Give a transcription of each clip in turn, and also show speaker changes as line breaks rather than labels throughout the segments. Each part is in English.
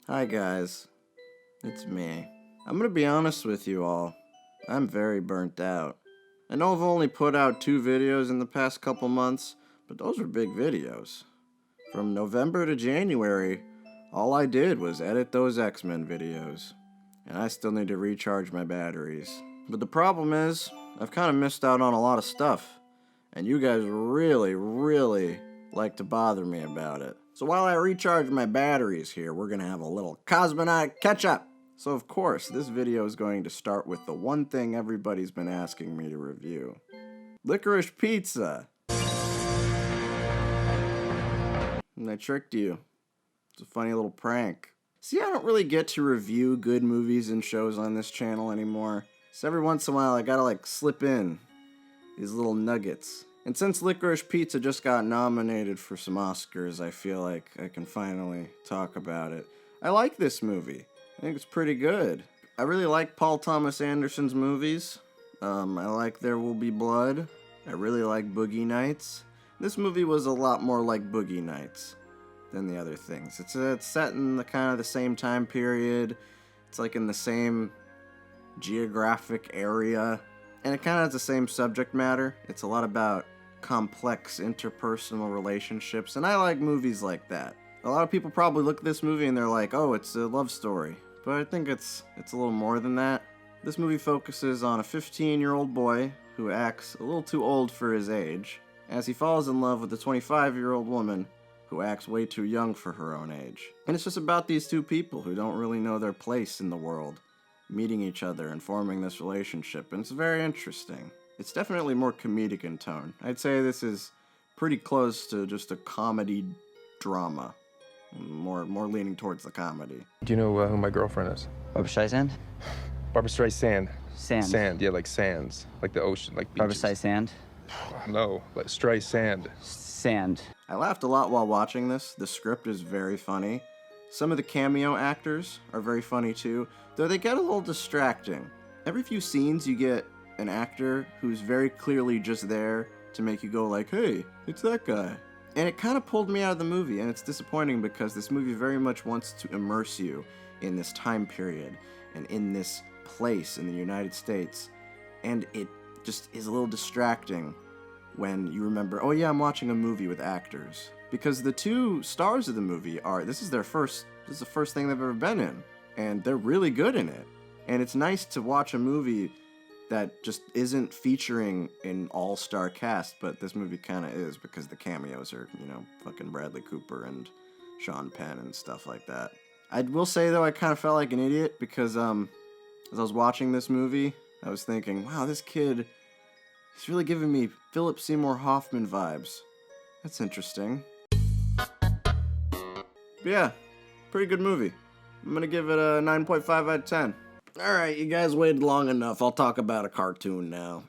Hi guys, it's me. I'm gonna be honest with you all. I'm very burnt out. I know I've only put out 2 videos in the past couple months, but those were big videos. From November to January, all I did was edit those X-Men videos. And I still need to recharge my batteries. But the problem is, I've kind of missed out on a lot of stuff. And you guys really like to bother me about it. So while I recharge my batteries here, we're gonna have a little Cosmonaut Catch-Up. So of course, this video is going to start with the one thing everybody's been asking me to review. Licorice Pizza. And I tricked you. It's a funny little prank. See, I don't really get to review good movies and shows on this channel anymore. So every once in a while I gotta slip in these little nuggets. And since Licorice Pizza just got nominated for some Oscars, I feel like I can finally talk about it. I like this movie. I think it's pretty good. I really like Paul Thomas Anderson's movies. I like There Will Be Blood. I really like Boogie Nights. This movie was a lot more like Boogie Nights than the other things. It's set in the kind of the same time period. It's like in the same geographic area. And it kind of has the same subject matter. It's a lot about complex interpersonal relationships, and I like movies like that. A lot of people probably look at this movie and they're like, oh, it's a love story. But I think it's a little more than that. This movie focuses on a 15-year-old boy who acts a little too old for his age, as he falls in love with a 25-year-old woman who acts way too young for her own age. And it's just about these two people who don't really know their place in the world, meeting each other and forming this relationship, and it's very interesting. It's definitely more comedic in tone. I'd say this is pretty close to just a comedy drama, more leaning towards the comedy.
Do you know who my girlfriend is?
Barbara Streisand?
Barbara Streisand.
Sand.
Sand, yeah, like sands, like the ocean, like
Barbara
beaches.
Streisand?
No, like Streisand.
Sand.
I laughed a lot while watching this. The script is very funny. Some of the cameo actors are very funny too, though they get a little distracting. Every few scenes you get an actor who's very clearly just there to make you go like, hey, it's that guy. And it kind of pulled me out of the movie, and it's disappointing because this movie very much wants to immerse you in this time period and in this place in the United States. And it just is a little distracting when you remember, oh yeah, I'm watching a movie with actors. Because the two stars of the movie this is the first thing they've ever been in. And they're really good in it. And it's nice to watch a movie that just isn't featuring an all-star cast, but this movie kind of is because the cameos are, fucking Bradley Cooper and Sean Penn and stuff like that. I will say, though, I kind of felt like an idiot because as I was watching this movie, I was thinking, wow, this kid, he's really giving me Philip Seymour Hoffman vibes. That's interesting. But yeah, pretty good movie. I'm gonna give it a 9.5 out of 10. Alright, you guys waited long enough. I'll talk about a cartoon now.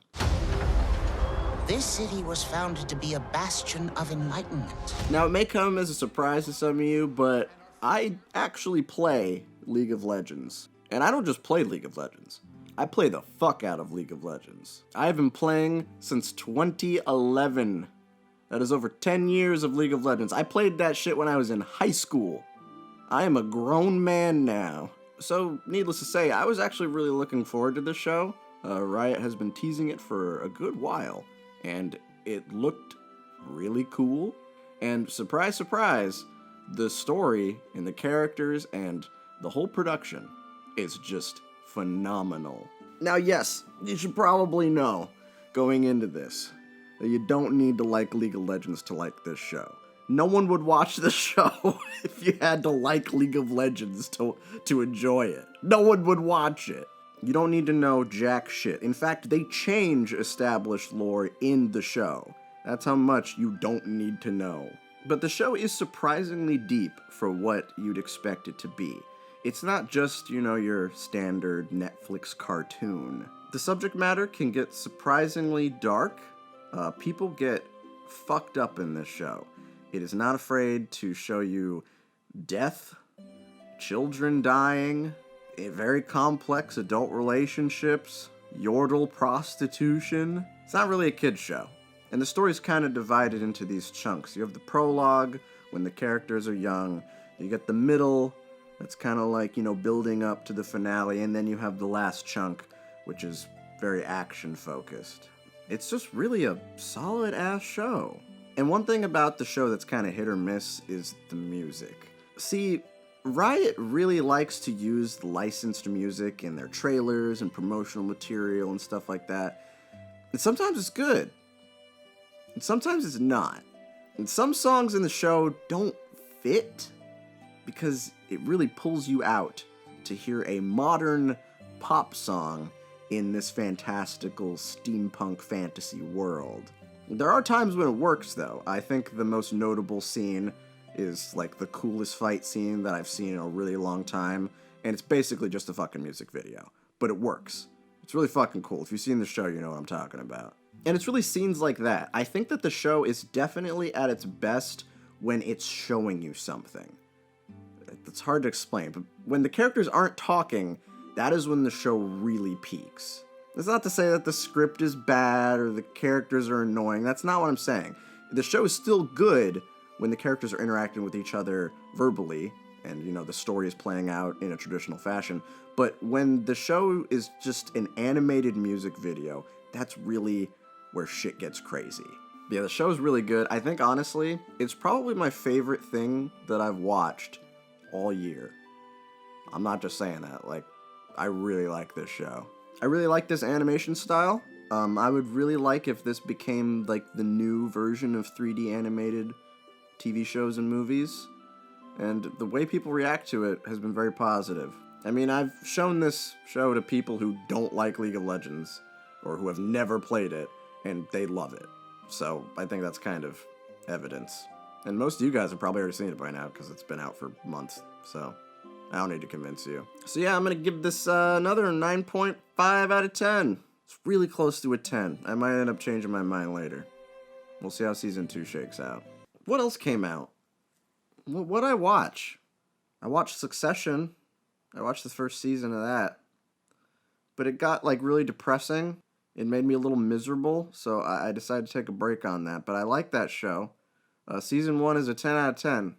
This city was founded to be a bastion of enlightenment.
Now, it may come as a surprise to some of you, but I actually play League of Legends. And I don't just play League of Legends. I play the fuck out of League of Legends. I've been playing since 2011. That is over 10 years of League of Legends. I played that shit when I was in high school. I am a grown man now. So, needless to say, I was actually really looking forward to this show. Riot has been teasing it for a good while, and it looked really cool. And surprise, surprise, the story and the characters and the whole production is just phenomenal. Now, yes, you should probably know, going into this, that you don't need to like League of Legends to like this show. No one would watch the show if you had to like League of Legends to enjoy it. No one would watch it. You don't need to know jack shit. In fact, they change established lore in the show. That's how much you don't need to know. But the show is surprisingly deep for what you'd expect it to be. It's not just, your standard Netflix cartoon. The subject matter can get surprisingly dark. People get fucked up in this show. It is not afraid to show you death, children dying, very complex adult relationships, yordle prostitution. It's not really a kid's show. And the story's kind of divided into these chunks. You have the prologue, when the characters are young. You get the middle, It's kind of like, building up to the finale, and then you have the last chunk, which is very action-focused. It's just really a solid-ass show. And one thing about the show that's kind of hit or miss is the music. See, Riot really likes to use licensed music in their trailers and promotional material and stuff like that. And sometimes it's good. And sometimes it's not. And some songs in the show don't fit because it really pulls you out to hear a modern pop song in this fantastical steampunk fantasy world. There are times when it works, though. I think the most notable scene is like the coolest fight scene that I've seen in a really long time, and it's basically just a fucking music video. But it works. It's really fucking cool. If you've seen the show, you know what I'm talking about. And it's really scenes like that. I think that the show is definitely at its best when it's showing you something. It's hard to explain, but when the characters aren't talking, that is when the show really peaks. It's not to say that the script is bad or the characters are annoying. That's not what I'm saying. The show is still good when the characters are interacting with each other verbally and, the story is playing out in a traditional fashion. But when the show is just an animated music video, that's really where shit gets crazy. Yeah, the show's really good. I think, honestly, it's probably my favorite thing that I've watched all year. I'm not just saying that. I really like this show. I really like this animation style. I would really like if this became, the new version of 3D animated TV shows and movies. And the way people react to it has been very positive. I mean, I've shown this show to people who don't like League of Legends, or who have never played it, and they love it. So I think that's kind of evidence. And most of you guys have probably already seen it by now, because it's been out for months, so I don't need to convince you. So yeah, I'm going to give this another 9.5 out of 10. It's really close to a 10. I might end up changing my mind later. We'll see how Season 2 shakes out. What else came out? What'd I watch? I watched Succession. I watched the first season of that. But it got, really depressing. It made me a little miserable, so I decided to take a break on that. But I like that show. Season 1 is a 10 out of 10.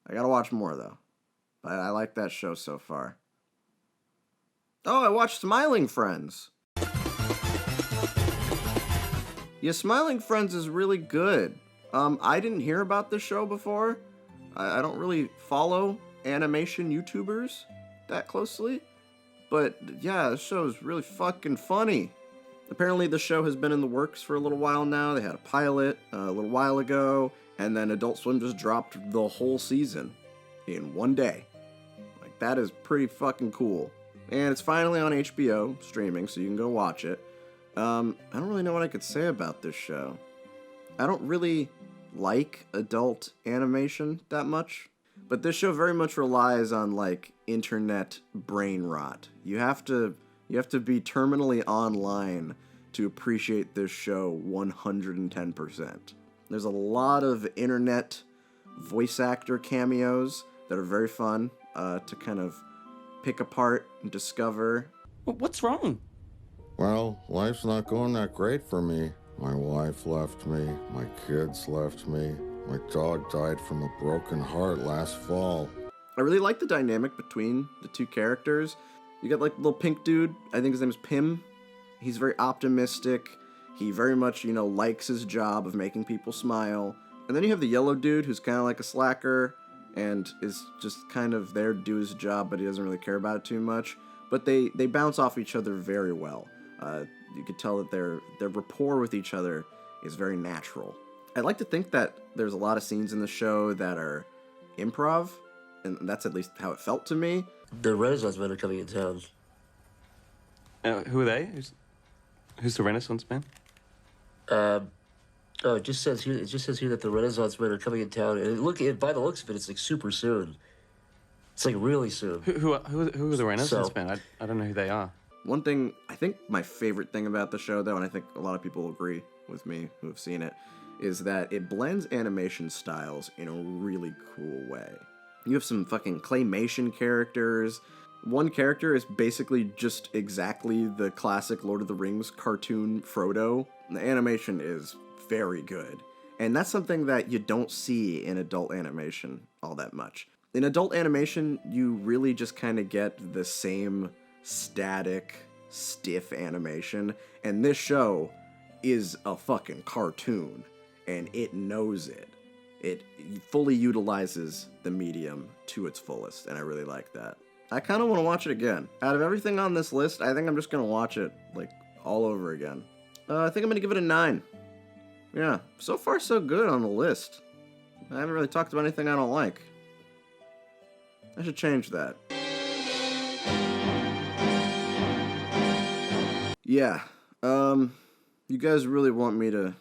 I gotta watch more, though. But I like that show so far. Oh, I watched Smiling Friends. Yeah, Smiling Friends is really good. I didn't hear about this show before. I don't really follow animation YouTubers that closely. But yeah, this show is really fucking funny. Apparently the show has been in the works for a little while now. They had a pilot a little while ago, and then Adult Swim just dropped the whole season in one day. That is pretty fucking cool. And it's finally on HBO streaming, so you can go watch it. I don't really know what I could say about this show. I don't really like adult animation that much, but this show very much relies on internet brain rot. You have to be terminally online to appreciate this show 110%. There's a lot of internet voice actor cameos that are very fun to kind of pick apart and discover.
What's wrong?
Well, life's not going that great for me. My wife left me, my kids left me, my dog died from a broken heart last fall.
I really like the dynamic between the two characters. You got the little pink dude, I think his name is Pim. He's very optimistic. He very much, likes his job of making people smile. And then you have the yellow dude who's kind of like a slacker and is just kind of there to do his job, but he doesn't really care about it too much. But they bounce off each other very well. You could tell that their rapport with each other is very natural. I'd like to think that there's a lot of scenes in the show that are improv, and that's at least how it felt to me.
The Renaissance men are coming in town.
Who are they? Who's the Renaissance man?
It just says here that the Renaissance men are coming in town, and by the looks of it, it's super soon. It's really soon.
Who are the Renaissance men? I don't know who they are.
One thing, I think my favorite thing about the show, though, and I think a lot of people agree with me who have seen it, is that it blends animation styles in a really cool way. You have some fucking claymation characters. One character is basically just exactly the classic Lord of the Rings cartoon Frodo. The animation is very good. And that's something that you don't see in adult animation all that much. In adult animation, you really just kind of get the same static, stiff animation, and this show is a fucking cartoon, and it knows it. It fully utilizes the medium to its fullest, and I really like that. I kind of want to watch it again. Out of everything on this list, I think I'm just going to watch it, like, all over again. I think I'm going to give it a 9. Yeah, so far so good on the list. I haven't really talked about anything I don't like. I should change that. Yeah, you guys really want me to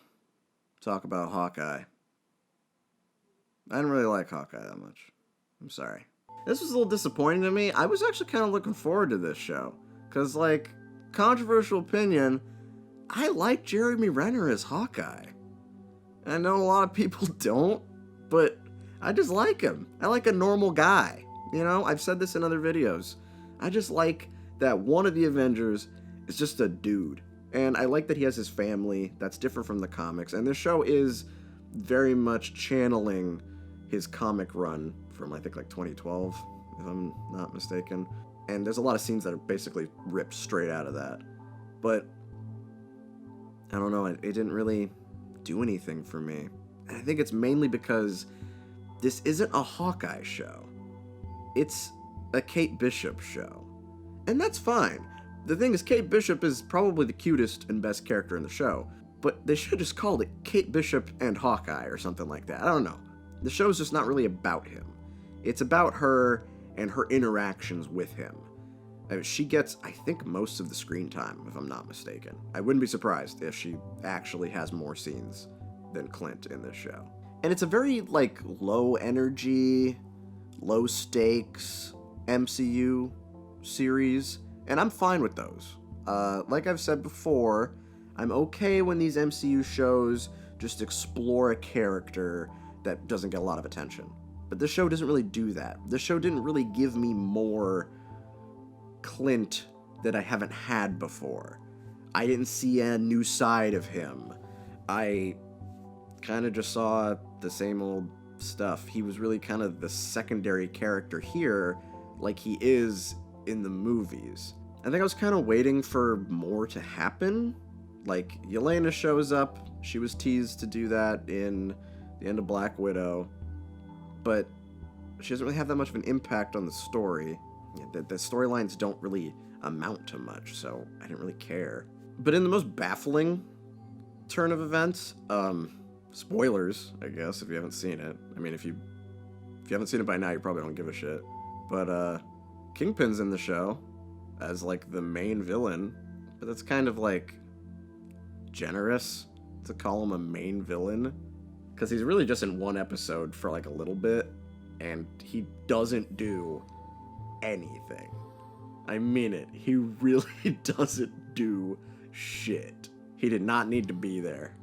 talk about Hawkeye. I didn't really like Hawkeye that much. I'm sorry. This was a little disappointing to me. I was actually kind of looking forward to this show. Because, like, controversial opinion, I like Jeremy Renner as Hawkeye. I know a lot of people don't, but I just like him. I like a normal guy. You know, I've said this in other videos. I just like that one of the Avengers is just a dude. And I like that he has his family. That's different from the comics. And this show is very much channeling his comic run from, I think, like 2012, if I'm not mistaken. And there's a lot of scenes that are basically ripped straight out of that. But I don't know, it didn't really do anything for me. And I think it's mainly because this isn't a Hawkeye show. It's a Kate Bishop show. And that's fine. The thing is, Kate Bishop is probably the cutest and best character in the show, but they should have just called it Kate Bishop and Hawkeye or something like that. I don't know. The show's just not really about him. It's about her and her interactions with him. I mean, she gets, I think, most of the screen time, if I'm not mistaken. I wouldn't be surprised if she actually has more scenes than Clint in this show. And it's a very, like, low energy, low stakes MCU series, and I'm fine with those. Like I've said before, I'm okay when these MCU shows just explore a character that doesn't get a lot of attention. But this show doesn't really do that. This show didn't really give me more Clint that I haven't had before. I didn't see a new side of him. I kind of just saw the same old stuff. He was really kind of the secondary character here, like he is in the movies. I think I was kind of waiting for more to happen. Like, Yelena shows up. She was teased to do that in the end of Black Widow. But she doesn't really have that much of an impact on the story. The storylines don't really amount to much, so I didn't really care. But in the most baffling turn of events, spoilers, I guess, if you haven't seen it. I mean, if you haven't seen it by now, you probably don't give a shit. But, Kingpin's in the show as, like, the main villain. But that's kind of, like, generous to call him a main villain. Because he's really just in one episode for, like, a little bit. And he doesn't do anything. I mean it. He really doesn't do shit. He did not need to be there.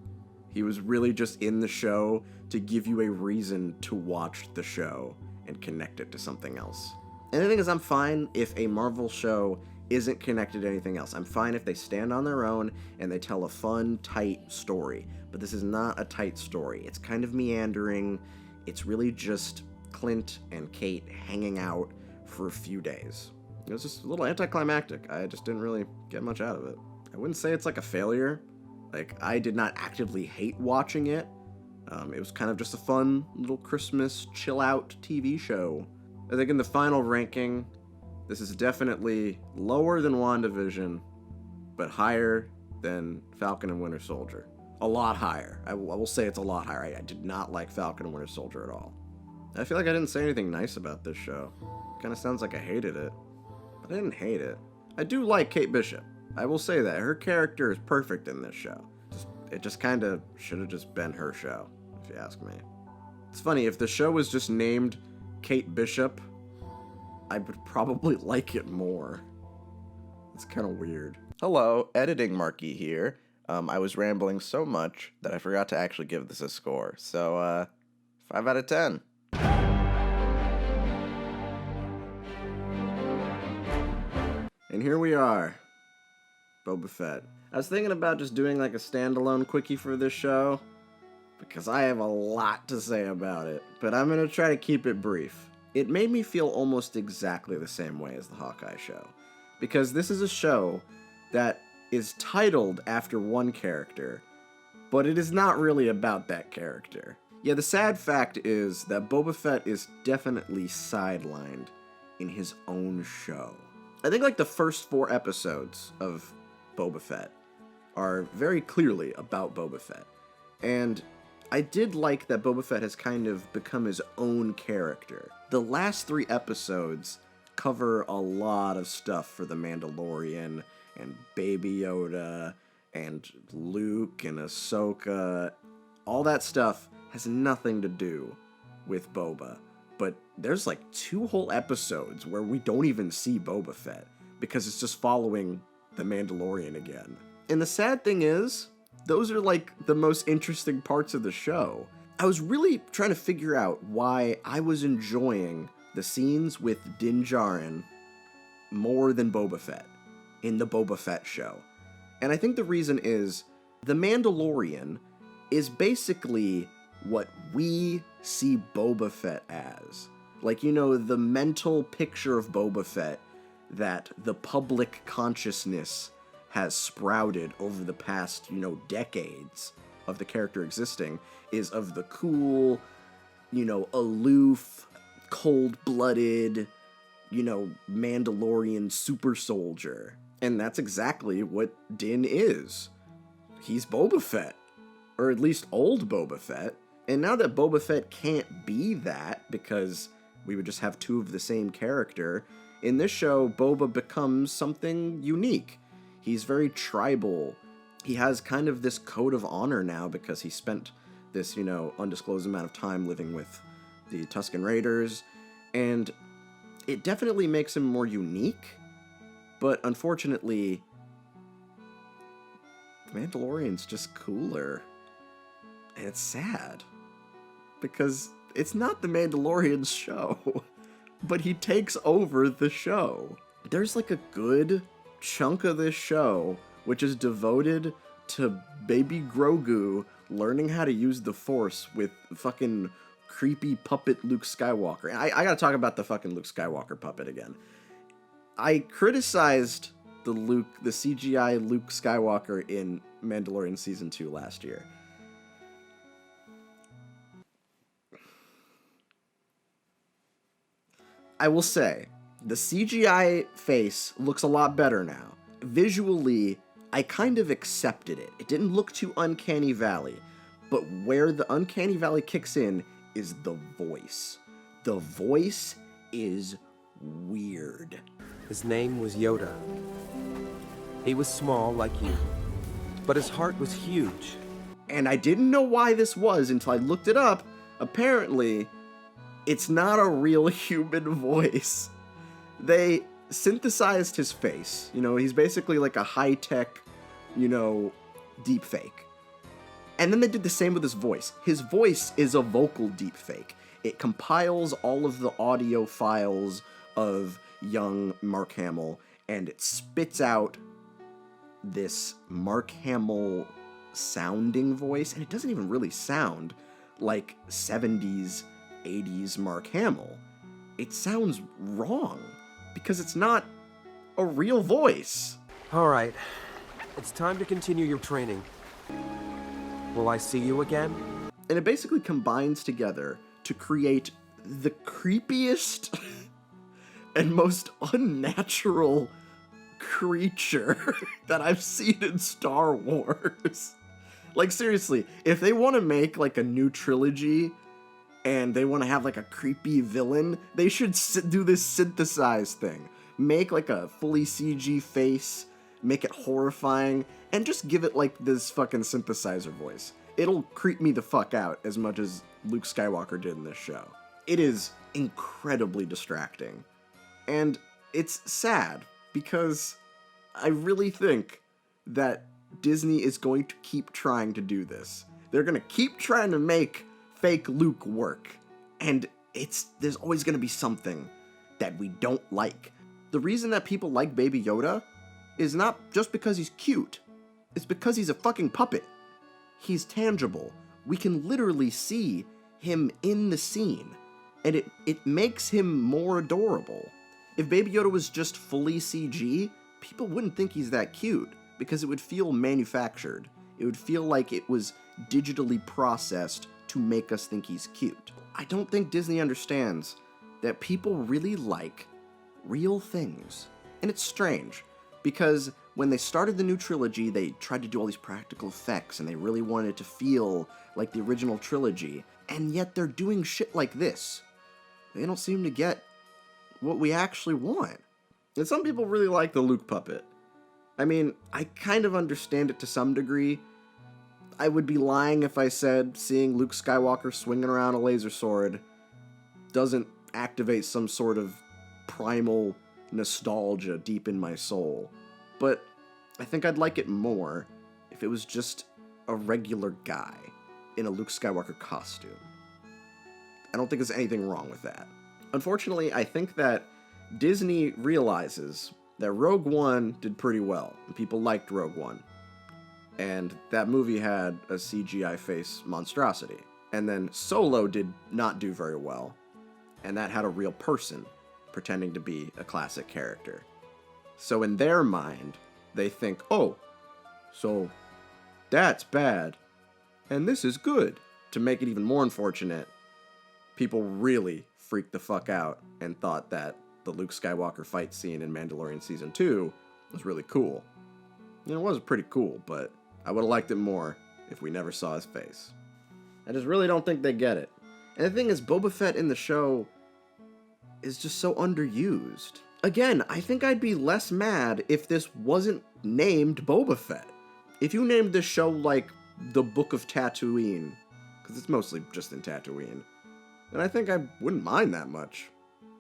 He was really just in the show to give you a reason to watch the show and connect it to something else. And the thing is, I'm fine if a Marvel show isn't connected to anything else. I'm fine if they stand on their own and they tell a fun, tight story. But this is not a tight story. It's kind of meandering. It's really just Clint and Kate hanging out for a few days. It was just a little anticlimactic. I just didn't really get much out of it. I wouldn't say it's like a failure. Like, I did not actively hate watching it. It was kind of just a fun little Christmas chill-out TV show. I think in the final ranking, this is definitely lower than WandaVision, but higher than Falcon and Winter Soldier. A lot higher. I will say it's a lot higher. I did not like Falcon and Winter Soldier at all. I feel like I didn't say anything nice about this show. Kind of sounds like I hated it. But I didn't hate it. I do like Kate Bishop. I will say that. Her character is perfect in this show. It just kind of should have just been her show, if you ask me. It's funny, if the show was just named Kate Bishop, I would probably like it more. It's kind of weird. Hello, Editing Marky here. I was rambling so much that I forgot to actually give this a score. So, 5 out of 10. And here we are. Boba Fett. I was thinking about just doing like a standalone quickie for this show, because I have a lot to say about it, but I'm going to try to keep it brief. it made me feel almost exactly the same way as the Hawkeye show. Because this is a show that is titled after one character, but it is not really about that character. Yeah, the sad fact is that Boba Fett is definitely sidelined in his own show. I think like the first 4 episodes of Boba Fett are very clearly about Boba Fett. And I did like that Boba Fett has kind of become his own character. The last 3 episodes cover a lot of stuff for the Mandalorian and Baby Yoda and Luke and Ahsoka. All that stuff has nothing to do with Boba. But there's like 2 whole episodes where we don't even see Boba Fett because it's just following the Mandalorian again. And the sad thing is, those are like the most interesting parts of the show. I was really trying to figure out why I was enjoying the scenes with Din Djarin more than Boba Fett in the Boba Fett show. And I think the reason is the Mandalorian is basically what we see Boba Fett as. Like, you know, the mental picture of Boba Fett that the public consciousness has sprouted over the past, you know, decades of the character existing is of the cool, you know, aloof, cold-blooded, you know, Mandalorian super soldier. And that's exactly what Din is. He's Boba Fett. Or at least old Boba Fett. And now that Boba Fett can't be that, because we would just have 2 of the same character, in this show, Boba becomes something unique. He's very tribal. He has kind of this code of honor now because he spent this, you know, undisclosed amount of time living with the Tusken Raiders. And it definitely makes him more unique. But unfortunately, the Mandalorian's just cooler. And it's sad. Because it's not the Mandalorian's show. But he takes over the show. There's like a good chunk of this show which is devoted to baby Grogu learning how to use the Force with fucking creepy puppet Luke Skywalker. I gotta talk about the fucking Luke Skywalker puppet again. I criticized the CGI Luke Skywalker in Mandalorian Season 2 last year. I will say, the CGI face looks a lot better now. Visually, I kind of accepted it. It didn't look too Uncanny Valley, but where the Uncanny Valley kicks in is the voice. The voice is weird.
His name was Yoda. He was small like you, but his heart was huge.
And I didn't know why this was until I looked it up. Apparently, it's not a real human voice. They synthesized his face. You know, he's basically like a high-tech, you know, deep fake. And then they did the same with his voice. His voice is a vocal deep fake. It compiles all of the audio files of young Mark Hamill, and it spits out this Mark Hamill sounding voice, and it doesn't even really sound like 70s, 80s Mark Hamill. It sounds wrong, because it's not a real voice.
All right, it's time to continue your training. Will I see you again?
And it basically combines together to create the creepiest and most unnatural creature that I've seen in Star Wars. Like, seriously, if they want to make, like, a new trilogy and they want to have, like, a creepy villain, they should do this synthesized thing. Make, like, a fully CG face, make it horrifying, and just give it, like, this fucking synthesizer voice. It'll creep me the fuck out as much as Luke Skywalker did in this show. It is incredibly distracting. And it's sad, because I really think that Disney is going to keep trying to do this. They're going to keep trying to make fake Luke work. And there's always going to be something that we don't like. The reason that people like Baby Yoda is not just because he's cute. It's because he's a fucking puppet. He's tangible. We can literally see him in the scene. and it makes him more adorable. If Baby Yoda was just fully CG, people wouldn't think he's that cute, because it would feel manufactured. It would feel like it was digitally processed to make us think he's cute. I don't think Disney understands that people really like real things. And it's strange, because when they started the new trilogy, they tried to do all these practical effects, and they really wanted it to feel like the original trilogy, and yet they're doing shit like this. They don't seem to get what we actually want. And some people really like the Luke puppet. I mean, I kind of understand it to some degree. I would be lying if I said seeing Luke Skywalker swinging around a laser sword doesn't activate some sort of primal nostalgia deep in my soul. But I think I'd like it more if it was just a regular guy in a Luke Skywalker costume. I don't think there's anything wrong with that. Unfortunately, I think that Disney realizes that Rogue One did pretty well, and people liked Rogue One. And that movie had a CGI face monstrosity. And then Solo did not do very well, and that had a real person pretending to be a classic character. So in their mind, they think, oh, so that's bad, and this is good. To make it even more unfortunate, people really freaked the fuck out and thought that the Luke Skywalker fight scene in Mandalorian Season 2 was really cool. You know, it was pretty cool, but I would have liked it more if we never saw his face. I just really don't think they get it. And the thing is, Boba Fett in the show is just so underused. Again, I think I'd be less mad if this wasn't named Boba Fett. If you named this show like The Book of Tatooine, because it's mostly just in Tatooine, then I think I wouldn't mind that much.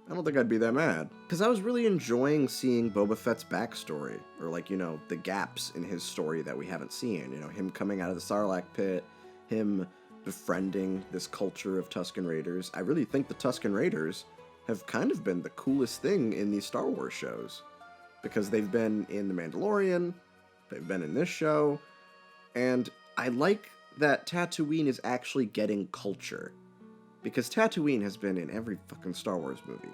I don't think I'd be that mad. Because I was really enjoying seeing Boba Fett's backstory, or like, you know, the gaps in his story that we haven't seen. You know, him coming out of the Sarlacc pit, him befriending this culture of Tusken Raiders. I really think the Tusken Raiders have kind of been the coolest thing in these Star Wars shows. Because they've been in The Mandalorian, they've been in this show, and I like that Tatooine is actually getting culture. Because Tatooine has been in every fucking Star Wars movie.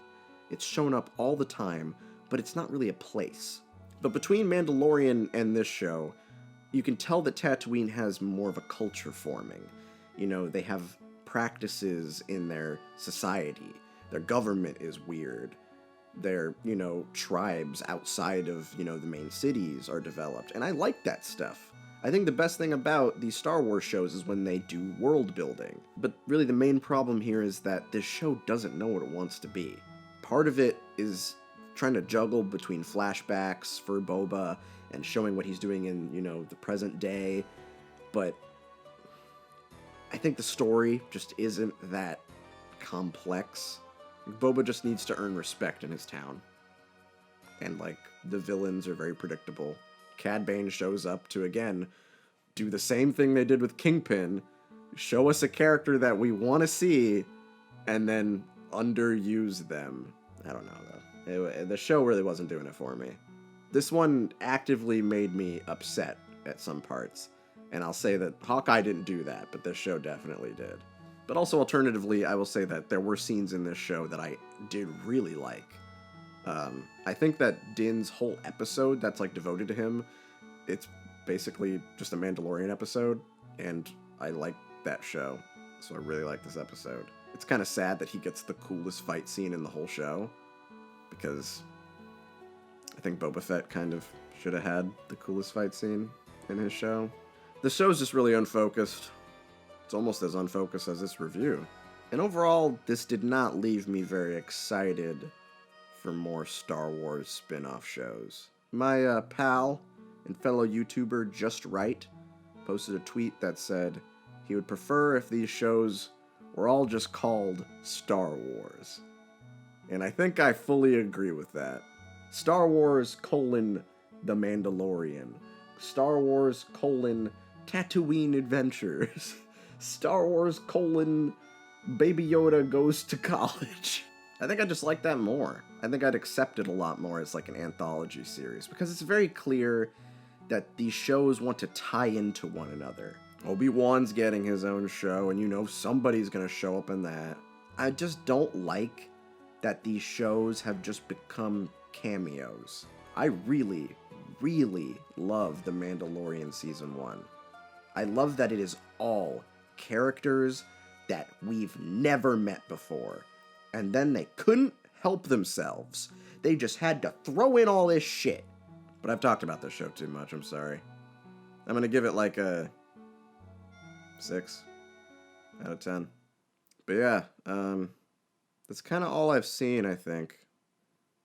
It's shown up all the time, but it's not really a place. But between Mandalorian and this show, you can tell that Tatooine has more of a culture forming. You know, they have practices in their society. Their government is weird. Their, you know, tribes outside of, you know, the main cities are developed. And I like that stuff. I think the best thing about these Star Wars shows is when they do world building. But really the main problem here is that this show doesn't know what it wants to be. Part of it is trying to juggle between flashbacks for Boba and showing what he's doing in, you know, the present day. But I think the story just isn't that complex. Boba just needs to earn respect in his town. And, like, the villains are very predictable. Cad Bane shows up to, again, do the same thing they did with Kingpin, show us a character that we want to see, and then underuse them. I don't know, though. The show really wasn't doing it for me. This one actively made me upset at some parts, and I'll say that Hawkeye didn't do that, but this show definitely did. But also, alternatively, I will say that there were scenes in this show that I did really like. I think that Din's whole episode that's like devoted to him, it's basically just a Mandalorian episode, and I like that show, so I really like this episode. It's kind of sad that he gets the coolest fight scene in the whole show, because I think Boba Fett kind of should have had the coolest fight scene in his show. The show's just really unfocused. It's almost as unfocused as this review. And overall, this did not leave me very excited for more Star Wars spin-off shows. My pal and fellow YouTuber Just Right posted a tweet that said he would prefer if these shows were all just called Star Wars. And I think I fully agree with that. Star Wars : The Mandalorian. Star Wars : Tatooine Adventures. Star Wars : Baby Yoda Goes to College. I think I just like that more. I think I'd accept it a lot more as like an anthology series, because it's very clear that these shows want to tie into one another. Obi-Wan's getting his own show, and you know somebody's gonna show up in that. I just don't like that these shows have just become cameos. I really, really love The Mandalorian Season 1. I love that it is all characters that we've never met before. And then they couldn't help themselves. They just had to throw in all this shit. But I've talked about this show too much, I'm sorry. I'm gonna give it like a 6 out of 10. But yeah, that's kind of all I've seen, I think.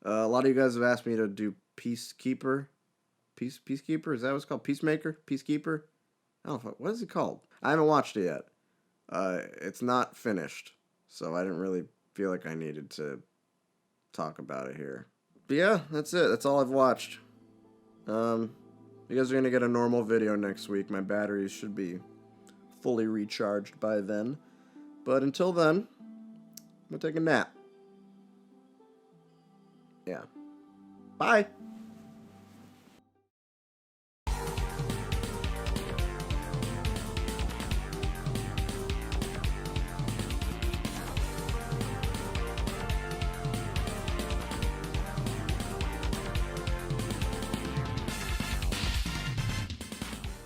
A lot of you guys have asked me to do Peacekeeper. Peacekeeper? Is that what it's called? Peacemaker? Peacekeeper? I don't know. What is it called? I haven't watched it yet. It's not finished, so I didn't really feel like I needed to talk about it here. But yeah, that's it. That's all I've watched. You guys are going to get a normal video next week. My batteries should be fully recharged by then. But until then, I'm going to take a nap. Yeah. Bye.